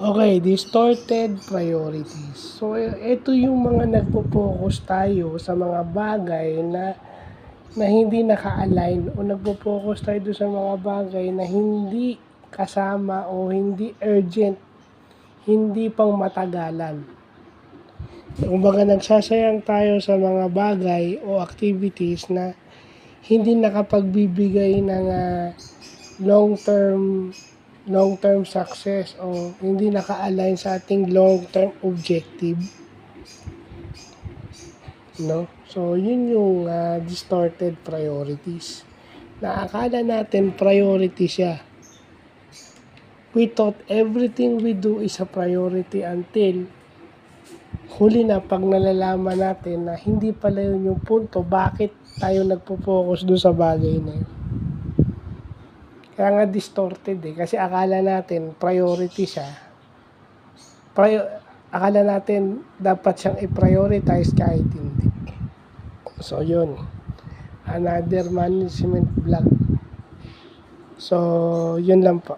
Okay, distorted priorities. So, ito yung mga nagpo-focus tayo sa mga bagay na hindi naka-align o nagpo-focus tayo do'n sa mga bagay na hindi kasama o hindi urgent, hindi pang matagalan. Kumbaga nagsasayang tayo sa mga bagay o activities na hindi nakapagbibigay ng long-term success o hindi naka-align sa ating long-term objective, no? So, yun yung distorted priorities. Na akala natin priority siya. We thought everything we do is a priority until huli na pag nalalaman natin na hindi pala yun yung punto, bakit tayo nagpo-focus doon sa bagay na yun. Kaya nga distorted kasi akala natin priority siya. Akala natin dapat siyang i-prioritize kahit hindi. So yun, another management vlog. So yun lang po.